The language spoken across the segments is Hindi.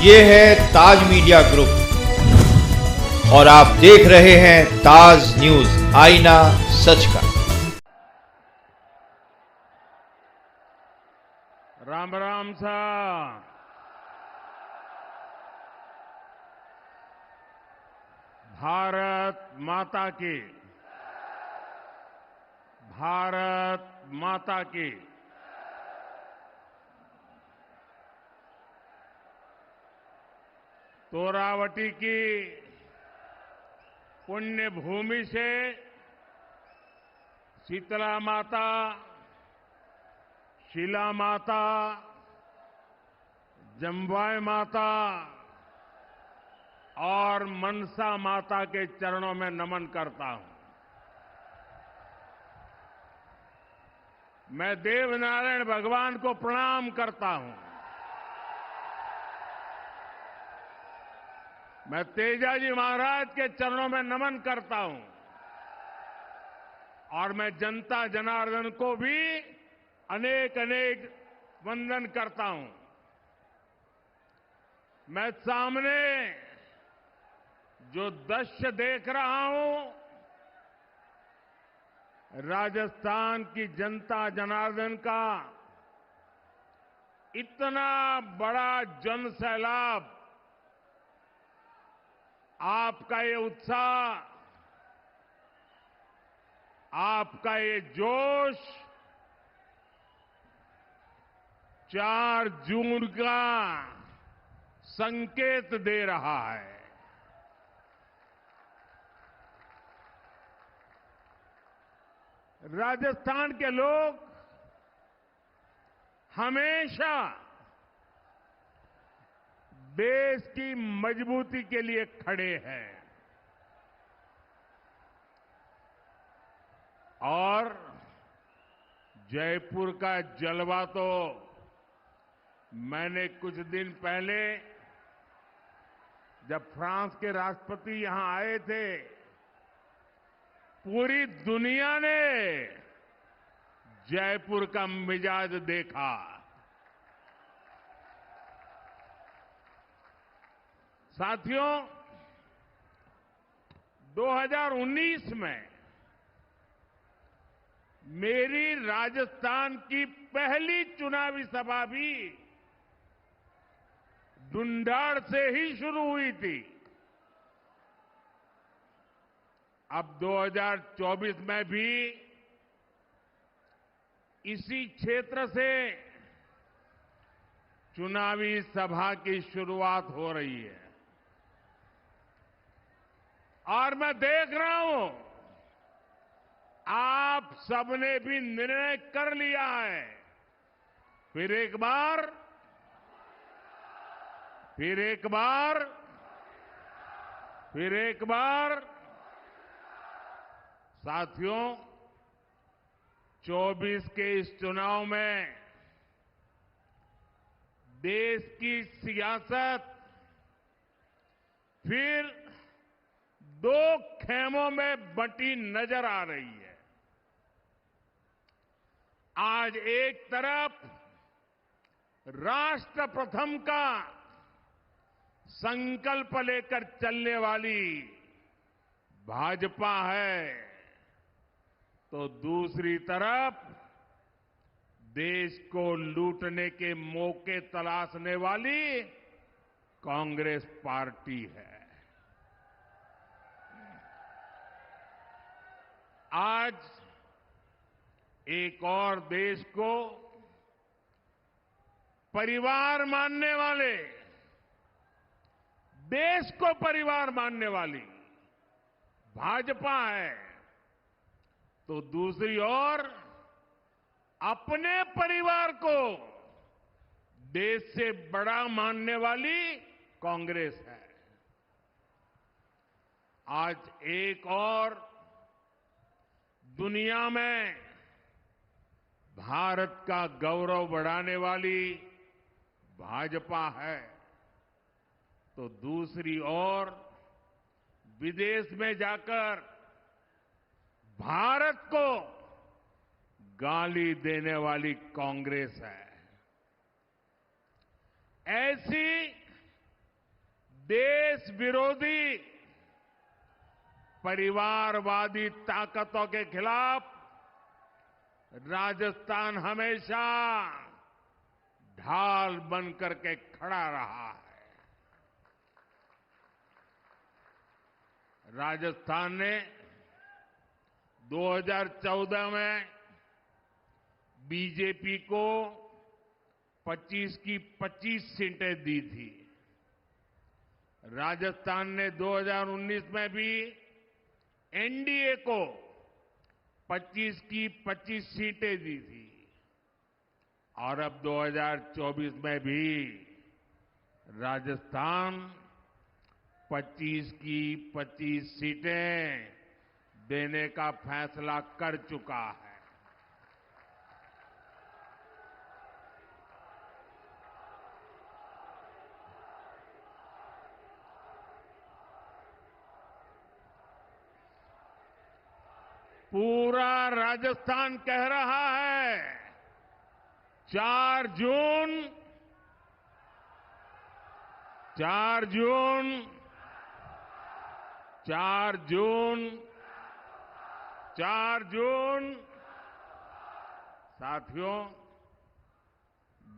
ये है ताज मीडिया ग्रुप और आप देख रहे हैं ताज न्यूज, आईना सच का। राम राम सा। भारत माता की, भारत माता की। तोरावटी की पुण्य भूमि से शीतला माता, शिला माता, जम्बाई माता और मनसा माता के चरणों में नमन करता हूं। मैं देवनारायण भगवान को प्रणाम करता हूं। मैं तेजाजी महाराज के चरणों में नमन करता हूं और मैं जनता जनार्दन को भी अनेक अनेक वंदन करता हूं। मैं सामने जो दृश्य देख रहा हूं, राजस्थान की जनता जनार्दन का इतना बड़ा जन सैलाब, आपका ये उत्साह, आपका ये जोश 4 जून का संकेत दे रहा है। राजस्थान के लोग हमेशा देश की मजबूती के लिए खड़े हैं और जयपुर का जलवा तो मैंने कुछ दिन पहले जब फ्रांस के राष्ट्रपति यहां आए थे, पूरी दुनिया ने जयपुर का मिजाज देखा। साथियों, 2019 में मेरी राजस्थान की पहली चुनावी सभा भी ढूंढाड़ से ही शुरू हुई थी। अब 2024 में भी इसी क्षेत्र से चुनावी सभा की शुरुआत हो रही है और मैं देख रहा हूं आप सबने भी निर्णय कर लिया है। फिर एक बार, फिर एक बार, फिर एक बार। साथियों, 24 के इस चुनाव में देश की सियासत फिर 2 खेमों में बंटी नजर आ रही है। आज एक तरफ राष्ट्र प्रथम का संकल्प लेकर चलने वाली भाजपा है, तो दूसरी तरफ देश को लूटने के मौके तलाशने वाली कांग्रेस पार्टी है। आज एक और देश को परिवार मानने वाले, देश को परिवार मानने वाली भाजपा है, तो दूसरी ओर अपने परिवार को देश से बड़ा मानने वाली कांग्रेस है। आज एक और दुनिया में भारत का गौरव बढ़ाने वाली भाजपा है, तो दूसरी ओर विदेश में जाकर भारत को गाली देने वाली कांग्रेस है। ऐसी देश विरोधी परिवारवादी ताकतों के खिलाफ राजस्थान हमेशा ढाल बनकर के खड़ा रहा है। राजस्थान ने 2014 में बीजेपी को 25 की 25 सीटें दी थी। राजस्थान ने 2019 में भी एनडीए को 25 की 25 सीटें दी थी और अब 2024 में भी राजस्थान 25 की 25 सीटें देने का फैसला कर चुका है। पूरा राजस्थान कह रहा है 4 जून 4 जून 4 जून 4 जून साथियों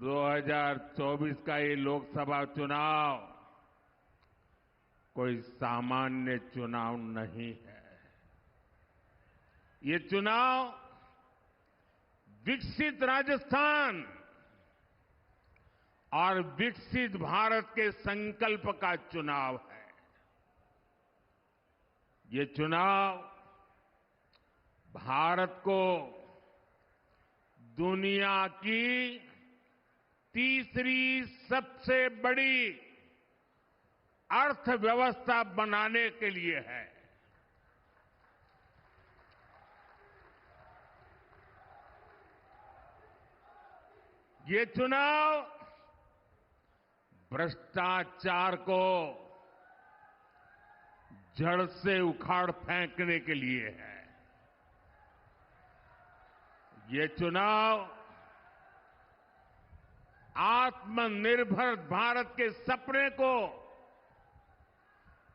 2024 का ये लोकसभा चुनाव कोई सामान्य चुनाव नहीं है। ये चुनाव विकसित राजस्थान और विकसित भारत के संकल्प का चुनाव है। ये चुनाव भारत को दुनिया की तीसरी सबसे बड़ी अर्थव्यवस्था बनाने के लिए है। ये चुनाव भ्रष्टाचार को जड़ से उखाड़ फेंकने के लिए है। ये चुनाव आत्मनिर्भर भारत के सपने को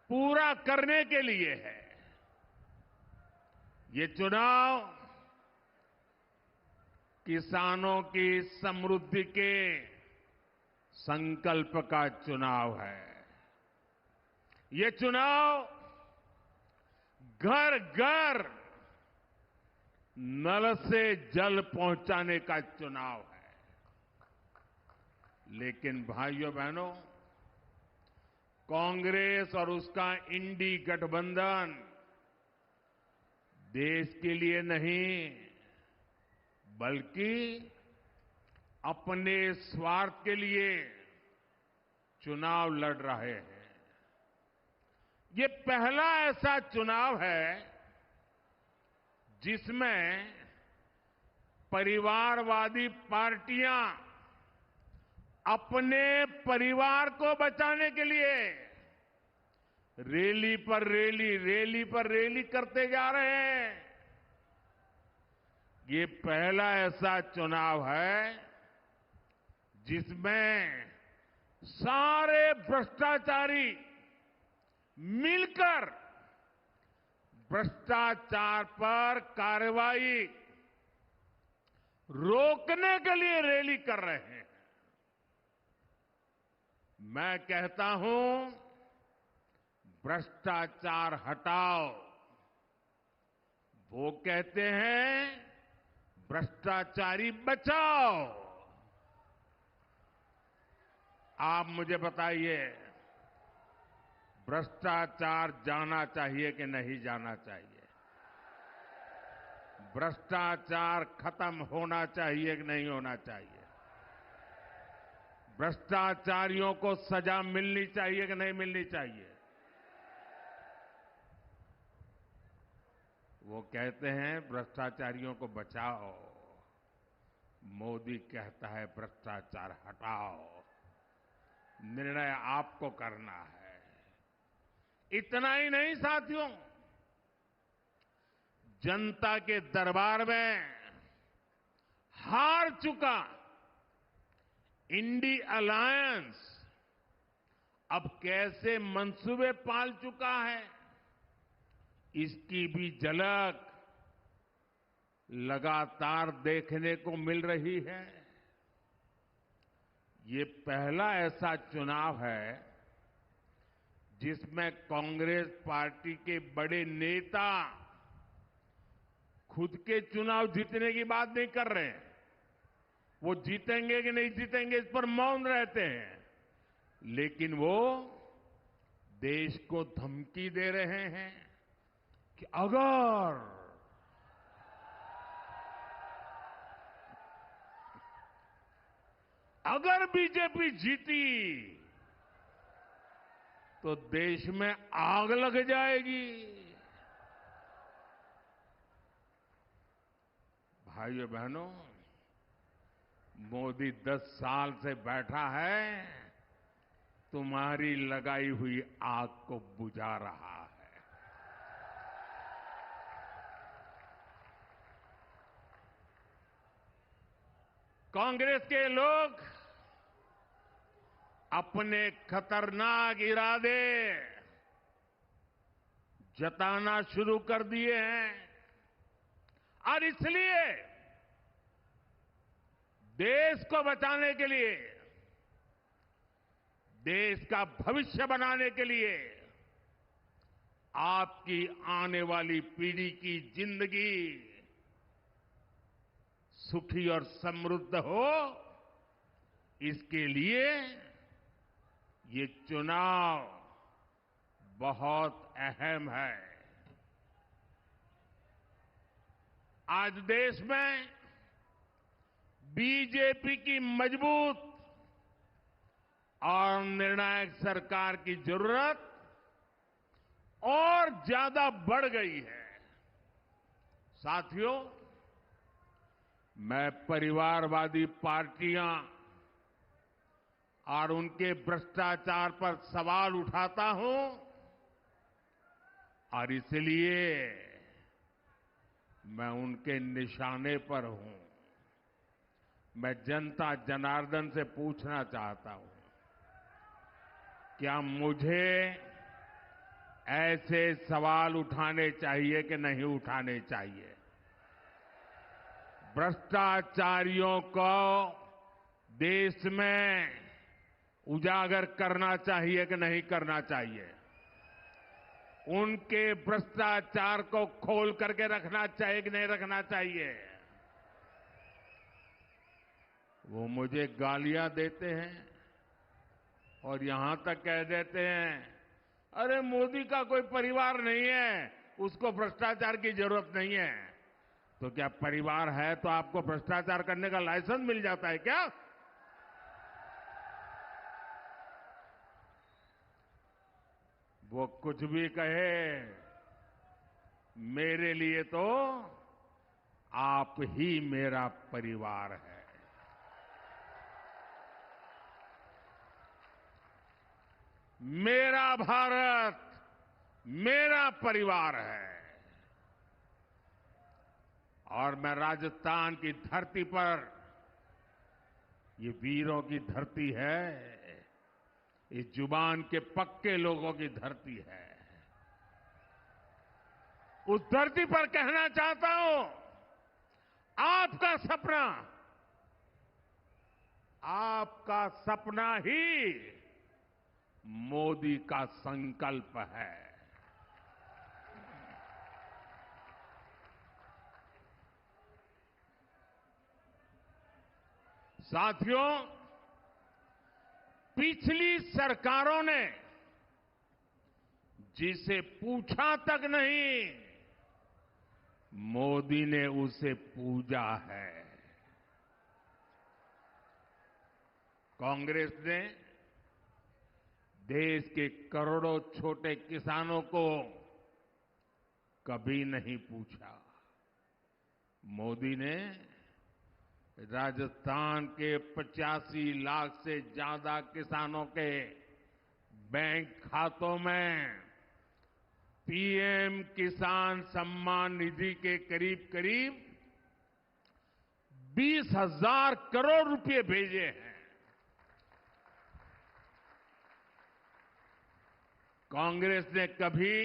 पूरा करने के लिए है। ये चुनाव किसानों की समृद्धि के संकल्प का चुनाव है। ये चुनाव घर घर नल से जल पहुंचाने का चुनाव है। लेकिन भाइयों बहनों, कांग्रेस और उसका इंडी गठबंधन देश के लिए नहीं बल्कि अपने स्वार्थ के लिए चुनाव लड़ रहे हैं। ये पहला ऐसा चुनाव है जिसमें परिवारवादी पार्टियां अपने परिवार को बचाने के लिए रैली पर रैली करते जा रहे हैं। ये पहला ऐसा चुनाव है जिसमें सारे भ्रष्टाचारी मिलकर भ्रष्टाचार पर कार्रवाई रोकने के लिए रैली कर रहे हैं। मैं कहता हूं भ्रष्टाचार हटाओ। वो कहते हैं भ्रष्टाचारी बचाओ। आप मुझे बताइए, भ्रष्टाचार जाना चाहिए कि नहीं जाना चाहिए? भ्रष्टाचार खत्म होना चाहिए कि नहीं होना चाहिए? भ्रष्टाचारियों को सजा मिलनी चाहिए कि नहीं मिलनी चाहिए? वो कहते हैं भ्रष्टाचारियों को बचाओ, मोदी कहता है भ्रष्टाचार हटाओ। निर्णय आपको करना है। इतना ही नहीं साथियों, जनता के दरबार में हार चुका इंडी अलायंस अब कैसे मंसूबे पाल चुका है, इसकी भी झलक लगातार देखने को मिल रही है। ये पहला ऐसा चुनाव है जिसमें कांग्रेस पार्टी के बड़े नेता खुद के चुनाव जीतने की बात नहीं कर रहे हैं। वो जीतेंगे कि नहीं जीतेंगे इस पर मौन रहते हैं, लेकिन वो देश को धमकी दे रहे हैं कि अगर बीजेपी जीती तो देश में आग लग जाएगी। भाइयों बहनों, मोदी 10 साल से बैठा है, तुम्हारी लगाई हुई आग को बुझा रहा है। कांग्रेस के लोग अपने खतरनाक इरादे जताना शुरू कर दिए हैं और इसलिए देश को बचाने के लिए, देश का भविष्य बनाने के लिए, आपकी आने वाली पीढ़ी की जिंदगी सुखी और समृद्ध हो, इसके लिए ये चुनाव बहुत अहम है। आज देश में बीजेपी की मजबूत और निर्णायक सरकार की जरूरत और ज्यादा बढ़ गई है। साथियों, मैं परिवारवादी पार्टियां और उनके भ्रष्टाचार पर सवाल उठाता हूं और इसलिए मैं उनके निशाने पर हूं। मैं जनता जनार्दन से पूछना चाहता हूं, क्या मुझे ऐसे सवाल उठाने चाहिए कि नहीं उठाने चाहिए? भ्रष्टाचारियों को देश में उजागर करना चाहिए कि नहीं करना चाहिए? उनके भ्रष्टाचार को खोल करके रखना चाहिए कि नहीं रखना चाहिए? वो मुझे गालियां देते हैं और यहां तक कह देते हैं, अरे मोदी का कोई परिवार नहीं है, उसको भ्रष्टाचार की जरूरत नहीं है। तो क्या परिवार है तो आपको भ्रष्टाचार करने का लाइसेंस मिल जाता है क्या? वो कुछ भी कहे, मेरे लिए तो आप ही मेरा परिवार है। मेरा भारत मेरा परिवार है। और मैं राजस्थान की धरती पर, ये वीरों की धरती है, ये जुबान के पक्के लोगों की धरती है, उस धरती पर कहना चाहता हूं, आपका सपना ही मोदी का संकल्प है। साथियों, पिछली सरकारों ने जिसे पूछा तक नहीं, मोदी ने उसे पूजा है। कांग्रेस ने देश के करोड़ों छोटे किसानों को कभी नहीं पूछा। मोदी ने राजस्थान के 85 लाख से ज्यादा किसानों के बैंक खातों में पीएम किसान सम्मान निधि के करीब करीब 20,000 करोड़ रुपए भेजे हैं। कांग्रेस ने कभी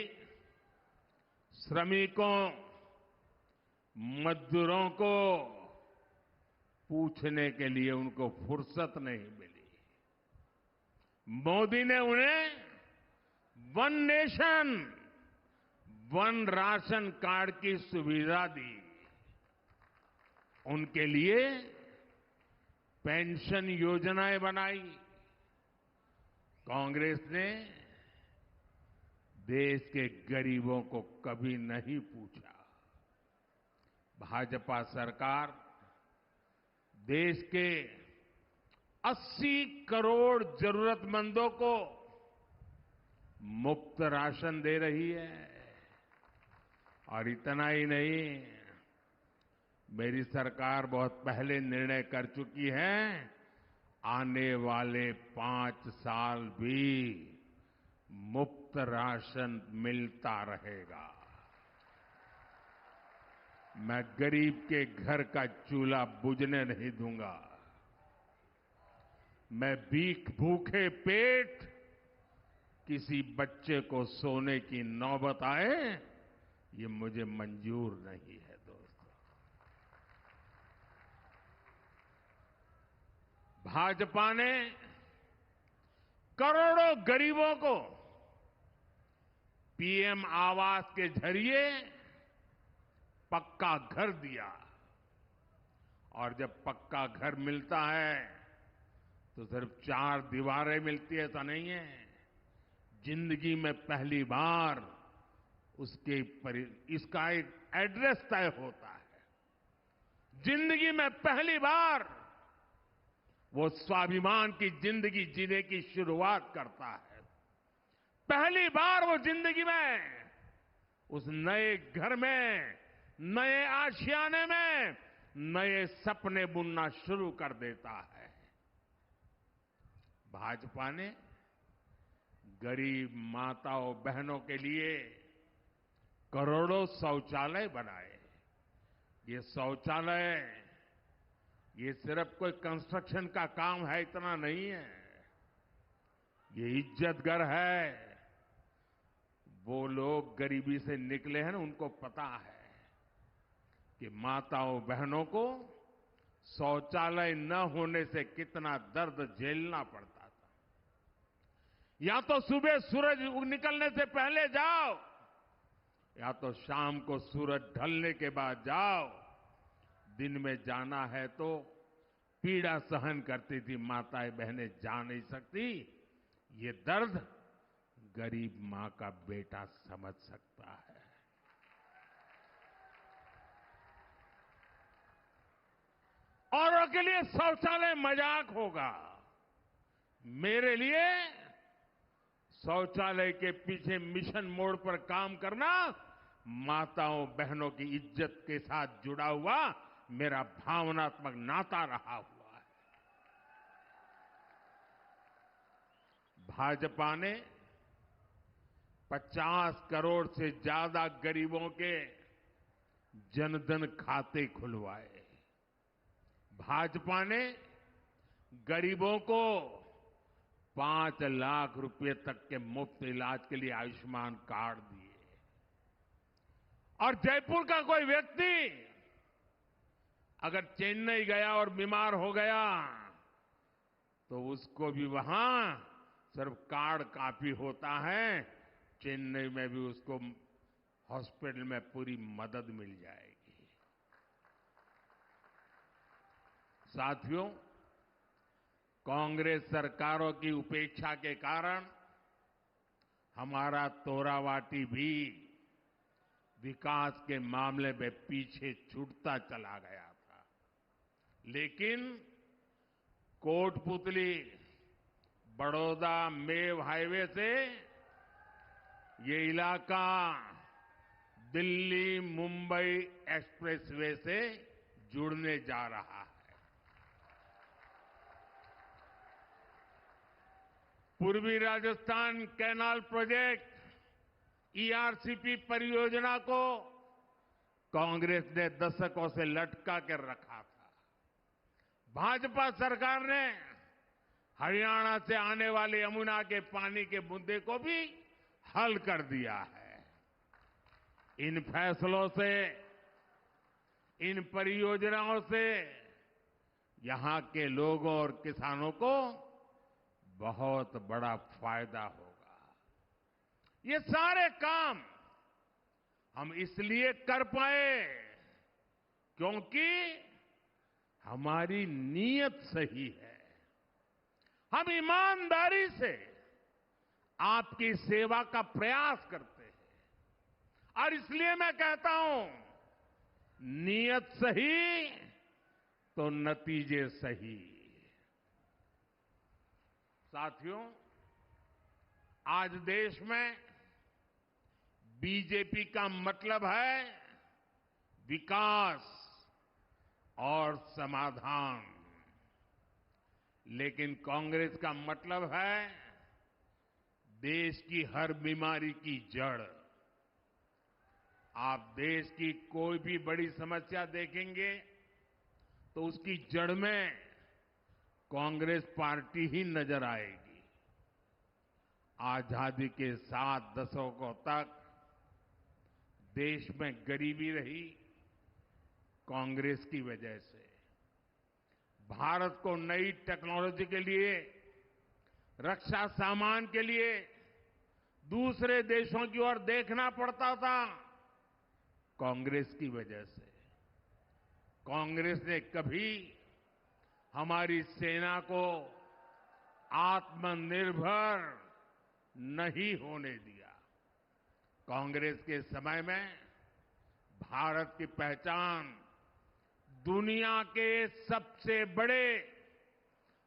श्रमिकों, मजदूरों को पूछने के लिए उनको फुर्सत नहीं मिली। मोदी ने उन्हें one nation, one ration card की सुविधा दी। उनके लिए पेंशन योजनाएं बनाई। कांग्रेस ने देश के गरीबों को कभी नहीं पूछा। भाजपा सरकार देश के 80 करोड़ जरूरतमंदों को मुफ्त राशन दे रही है। और इतना ही नहीं, मेरी सरकार बहुत पहले निर्णय कर चुकी है, आने वाले 5 साल भी मुफ्त राशन मिलता रहेगा। मैं गरीब के घर का चूल्हा बुझने नहीं दूंगा। मैं भूखे पेट किसी बच्चे को सोने की नौबत आए, ये मुझे मंजूर नहीं है दोस्तों। भाजपा ने करोड़ों गरीबों को पीएम आवास के जरिए पक्का घर दिया। और जब पक्का घर मिलता है तो सिर्फ 4 दीवारें मिलती है, ऐसा नहीं है। जिंदगी में पहली बार इसका एक एड्रेस तय होता है। जिंदगी में पहली बार वो स्वाभिमान की जिंदगी जीने की शुरुआत करता है। पहली बार वो जिंदगी में उस नए घर में, नए आशियाने में नए सपने बुनना शुरू कर देता है। भाजपा ने गरीब माताओं बहनों के लिए करोड़ों शौचालय बनाए। ये शौचालय ये सिर्फ कोई कंस्ट्रक्शन का काम है, इतना नहीं है। ये इज्जत घर है। वो लोग गरीबी से निकले हैं ना, उनको पता है कि माताओं बहनों को शौचालय न होने से कितना दर्द झेलना पड़ता था। या तो सुबह सूरज निकलने से पहले जाओ, या तो शाम को सूरज ढलने के बाद जाओ। दिन में जाना है तो पीड़ा सहन करती थी माताएं बहनें, जा नहीं सकती। ये दर्द गरीब मां का बेटा समझ सकता है। औरों के लिए शौचालय मजाक होगा, मेरे लिए शौचालय के पीछे मिशन मोड पर काम करना माताओं बहनों की इज्जत के साथ जुड़ा हुआ मेरा भावनात्मक नाता रहा हुआ है। भाजपा ने 50 करोड़ से ज्यादा गरीबों के जनधन खाते खुलवाए। भाजपा ने गरीबों को 5 लाख रुपए तक के मुफ्त इलाज के लिए आयुष्मान कार्ड दिए। और जयपुर का कोई व्यक्ति अगर चेन्नई गया और बीमार हो गया तो उसको भी वहां सिर्फ कार्ड काफी होता है। चेन्नई में भी उसको हॉस्पिटल में पूरी मदद मिल जाएगी। साथियों, कांग्रेस सरकारों की उपेक्षा के कारण हमारा तोरावाटी भी विकास के मामले में पीछे छूटता चला गया था। लेकिन कोटपुतली बड़ौदा मेव हाईवे से ये इलाका दिल्ली मुंबई एक्सप्रेसवे से जुड़ने जा रहा है। पूर्वी राजस्थान कैनाल प्रोजेक्ट ईआरसीपी परियोजना को कांग्रेस ने दशकों से लटका कर रखा था। भाजपा सरकार ने हरियाणा से आने वाले यमुना के पानी के मुद्दे को भी हल कर दिया है। इन फैसलों से, इन परियोजनाओं से यहां के लोगों और किसानों को बहुत बड़ा फायदा होगा। ये सारे काम हम इसलिए कर पाए क्योंकि हमारी नीयत सही है। हम ईमानदारी से आपकी सेवा का प्रयास करते हैं और इसलिए मैं कहता हूं, नीयत सही तो नतीजे सही। साथियों, आज देश में बीजेपी का मतलब है विकास और समाधान, लेकिन कांग्रेस का मतलब है देश की हर बीमारी की जड़। आप देश की कोई भी बड़ी समस्या देखेंगे तो उसकी जड़ में कांग्रेस पार्टी ही नजर आएगी। आजादी के 7 दशकों तक देश में गरीबी रही कांग्रेस की वजह से। भारत को नई टेक्नोलॉजी के लिए, रक्षा सामान के लिए दूसरे देशों की ओर देखना पड़ता था कांग्रेस की वजह से। कांग्रेस ने कभी हमारी सेना को आत्मनिर्भर नहीं होने दिया। कांग्रेस के समय में भारत की पहचान दुनिया के सबसे बड़े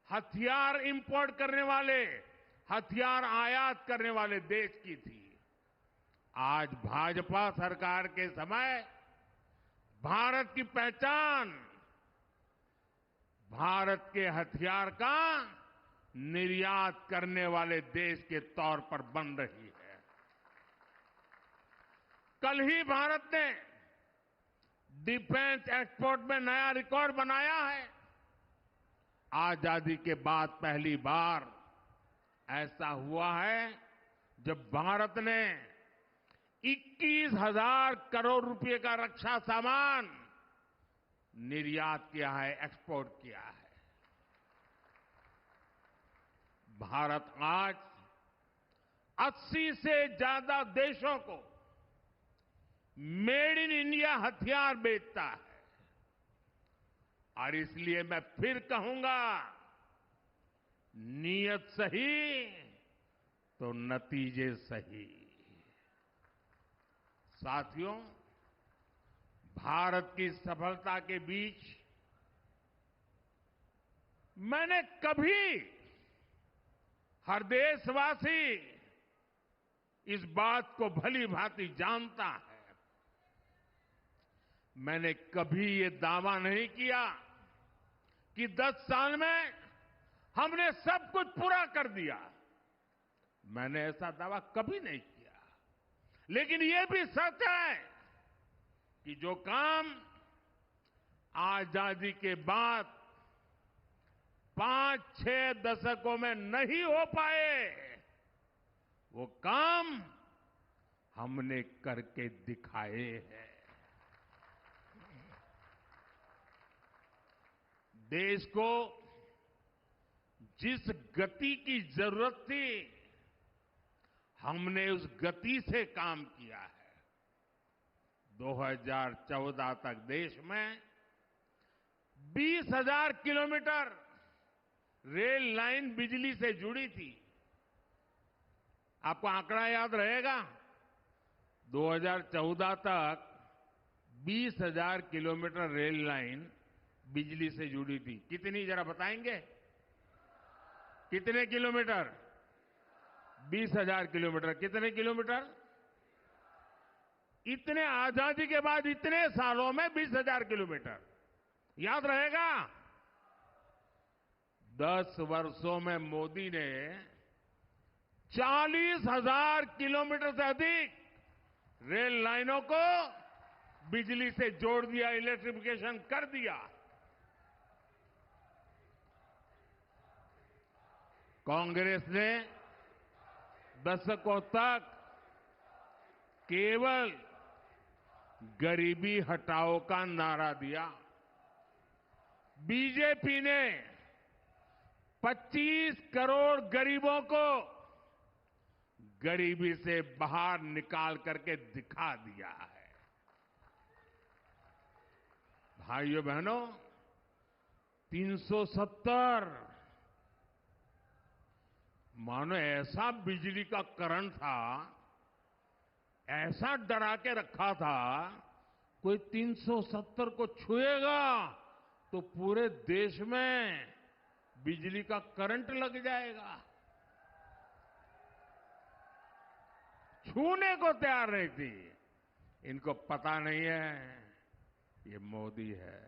हथियार इंपोर्ट करने वाले, हथियार आयात करने वाले देश की थी। आज भाजपा सरकार के समय भारत की पहचान भारत के हथियार का निर्यात करने वाले देश के तौर पर बन रही है। कल ही भारत ने डिफेंस एक्सपोर्ट में नया रिकॉर्ड बनाया है। आजादी के बाद पहली बार ऐसा हुआ है जब भारत ने 21,000 करोड़ रुपए का रक्षा सामान निर्यात किया है, एक्सपोर्ट किया है। भारत आज 80 से ज्यादा देशों को मेड इन इंडिया हथियार बेचता है। और इसलिए मैं फिर कहूंगा, नीयत सही तो नतीजे सही। साथियों, भारत की सफलता के बीच मैंने कभी, हर देशवासी इस बात को भली भांति जानता है, मैंने कभी ये दावा नहीं किया कि 10 साल में हमने सब कुछ पूरा कर दिया। मैंने ऐसा दावा कभी नहीं किया। लेकिन ये भी सच है कि जो काम आजादी के बाद 5-6 दशकों में नहीं हो पाए, वो काम हमने करके दिखाए हैं। देश को जिस गति की जरूरत थी, हमने उस गति से काम किया है। 2014 तक देश में 20,000 किलोमीटर रेल लाइन बिजली से जुड़ी थी। आपको आंकड़ा याद रहेगा, 2014 तक 20,000 किलोमीटर रेल लाइन बिजली से जुड़ी थी। कितनी, जरा बताएंगे? कितने किलोमीटर? 20,000 किलोमीटर। कितने किलोमीटर? इतने आजादी के बाद इतने सालों में 20,000 किलोमीटर। याद रहेगा? 10 वर्षों में मोदी ने 40,000 किलोमीटर से अधिक रेल लाइनों को बिजली से जोड़ दिया, इलेक्ट्रिफिकेशन कर दिया। कांग्रेस ने दशकों तक केवल गरीबी हटाओ का नारा दिया। बीजेपी ने 25 करोड़ गरीबों को गरीबी से बाहर निकाल करके दिखा दिया है। भाइयों बहनों, 370 मानो ऐसा बिजली का करंट था, ऐसा डरा के रखा था, कोई 370 को छुएगा तो पूरे देश में बिजली का करंट लग जाएगा। छूने को तैयार नहीं थी। इनको पता नहीं है ये मोदी है।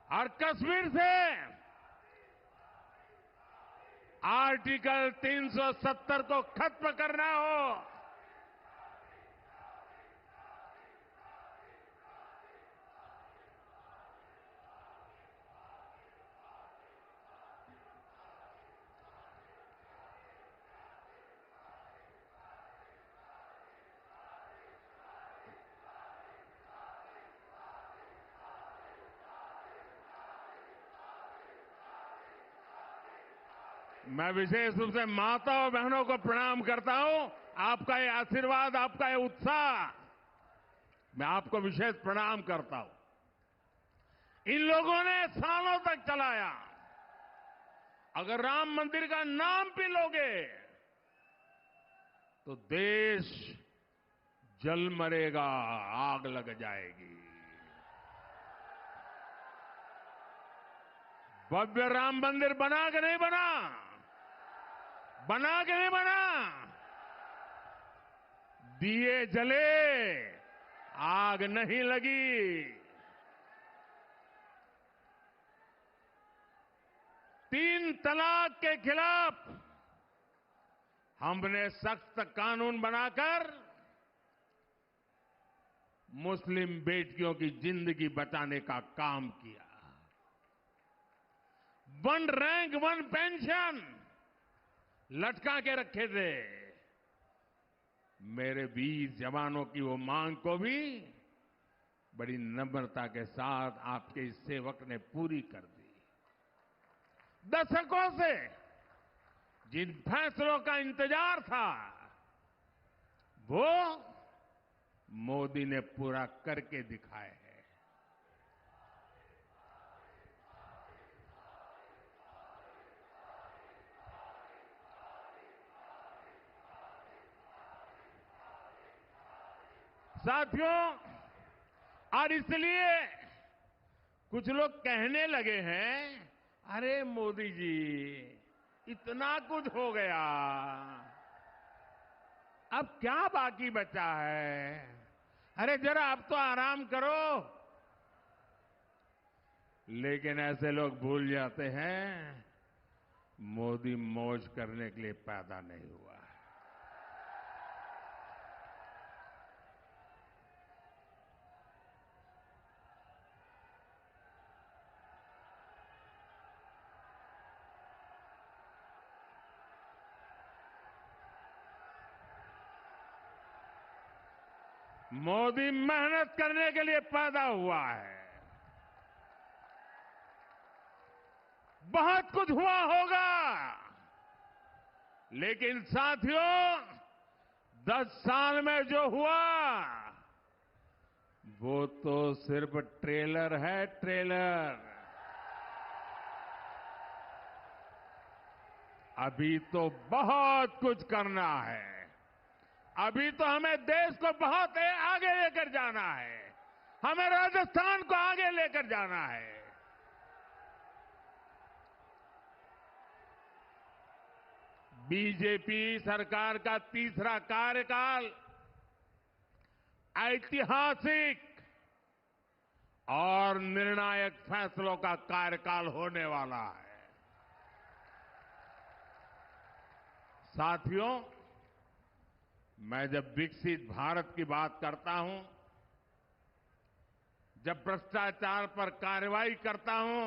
और कश्मीर से आर्टिकल 370 को खत्म करना हो, मैं विशेष रूप से माता और बहनों को प्रणाम करता हूं। आपका ये आशीर्वाद, आपका ये उत्साह, मैं आपको विशेष प्रणाम करता हूं। इन लोगों ने सालों तक चलाया। अगर राम मंदिर का नाम भी लोगे तो देश जल मरेगा, आग लग जाएगी। भव्य राम मंदिर बना कि नहीं बना? बना कि नहीं बना? दिए जले, आग नहीं लगी। 3 तलाक के खिलाफ हमने सख्त कानून बनाकर मुस्लिम बेटियों की जिंदगी बचाने का काम किया। 1 रैंक 1 पेंशन लटका के रखे थे। मेरे वीर जवानों की वो मांग को भी बड़ी नम्रता के साथ आपके इस सेवक ने पूरी कर दी। दशकों से जिन फैसलों का इंतजार था, वो मोदी ने पूरा करके दिखाए हैं। साथियों, और इसलिए कुछ लोग कहने लगे हैं, अरे मोदी जी इतना कुछ हो गया, अब क्या बाकी बचा है? अरे जरा अब तो आराम करो। लेकिन ऐसे लोग भूल जाते हैं, मोदी मौज करने के लिए पैदा नहीं हुआ है। मोदी मेहनत करने के लिए पैदा हुआ है। बहुत कुछ हुआ होगा, लेकिन साथियों 10 साल में जो हुआ वो तो सिर्फ ट्रेलर है, ट्रेलर। अभी तो बहुत कुछ करना है। अभी तो हमें देश को बहुत आगे लेकर जाना है। हमें राजस्थान को आगे लेकर जाना है। बीजेपी सरकार का तीसरा कार्यकाल ऐतिहासिक और निर्णायक फैसलों का कार्यकाल होने वाला है। साथियों, मैं जब विकसित भारत की बात करता हूं, जब भ्रष्टाचार पर कार्रवाई करता हूं,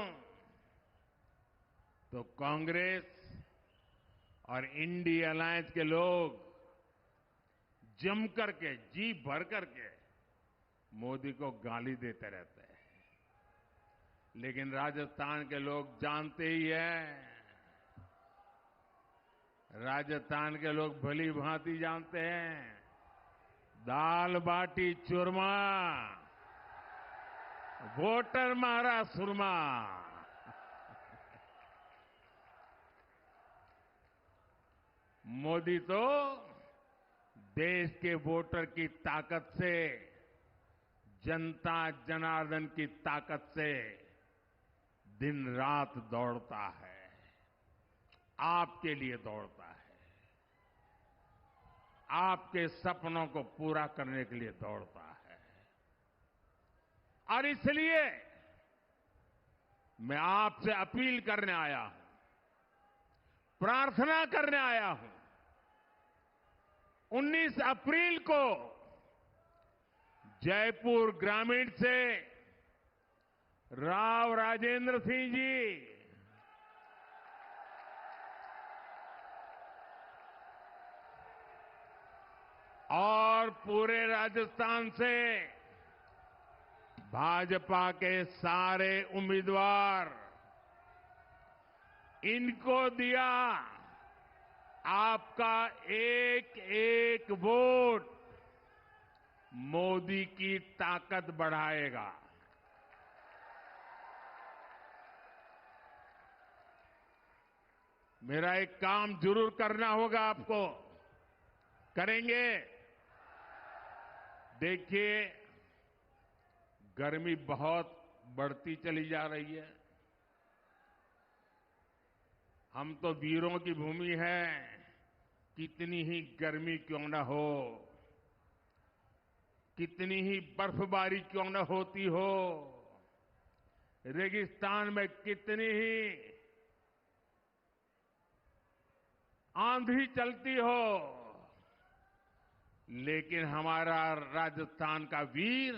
तो कांग्रेस और इंडिया अलायंस के लोग जम करके, जी भर करके मोदी को गाली देते रहते हैं। लेकिन राजस्थान के लोग जानते ही हैं, राजस्थान के लोग भली भांति जानते हैं, दाल बाटी चूरमा, वोटर मारा सुरमा। मोदी तो देश के वोटर की ताकत से, जनता जनार्दन की ताकत से दिन रात दौड़ता है, आपके लिए दौड़ता है, आपके सपनों को पूरा करने के लिए दौड़ता है। और इसलिए मैं आपसे अपील करने आया हूं, प्रार्थना करने आया हूं। 19 अप्रैल को जयपुर ग्रामीण से राव राजेंद्र सिंह जी और पूरे राजस्थान से भाजपा के सारे उम्मीदवार, इनको दिया आपका एक एक वोट मोदी की ताकत बढ़ाएगा। मेरा एक काम जरूर करना होगा आपको, करेंगे? देखिए, गर्मी बहुत बढ़ती चली जा रही है। हम तो वीरों की भूमि है, कितनी ही गर्मी क्यों न हो, कितनी ही बर्फबारी क्यों न होती हो, रेगिस्तान में कितनी ही आंधी चलती हो, लेकिन हमारा राजस्थान का वीर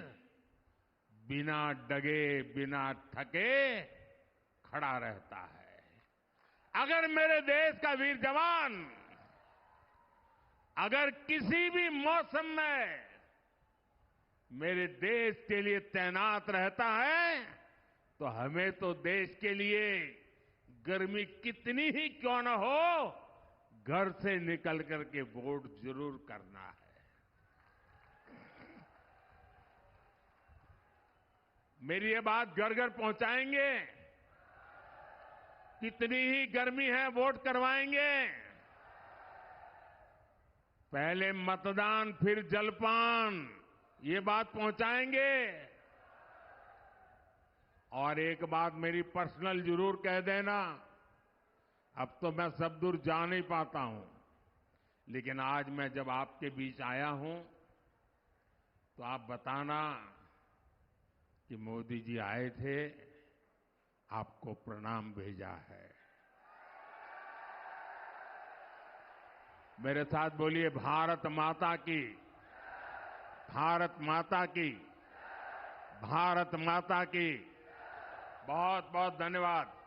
बिना डगे, बिना थके खड़ा रहता है। अगर मेरे देश का वीर जवान अगर किसी भी मौसम में मेरे देश के लिए तैनात रहता है, तो हमें तो देश के लिए गर्मी कितनी ही क्यों न हो, घर से निकल करके वोट जरूर करना है। मेरी ये बात घर घर पहुंचाएंगे? कितनी ही गर्मी है, वोट करवाएंगे? पहले मतदान फिर जलपान, ये बात पहुंचाएंगे? और एक बात मेरी पर्सनल जरूर कह देना, अब तो मैं सब दूर जा नहीं पाता हूं, लेकिन आज मैं जब आपके बीच आया हूं तो आप बताना कि मोदी जी आए थे, आपको प्रणाम भेजा है। मेरे साथ बोलिए, भारत माता की, भारत माता की, भारत माता की। बहुत बहुत धन्यवाद।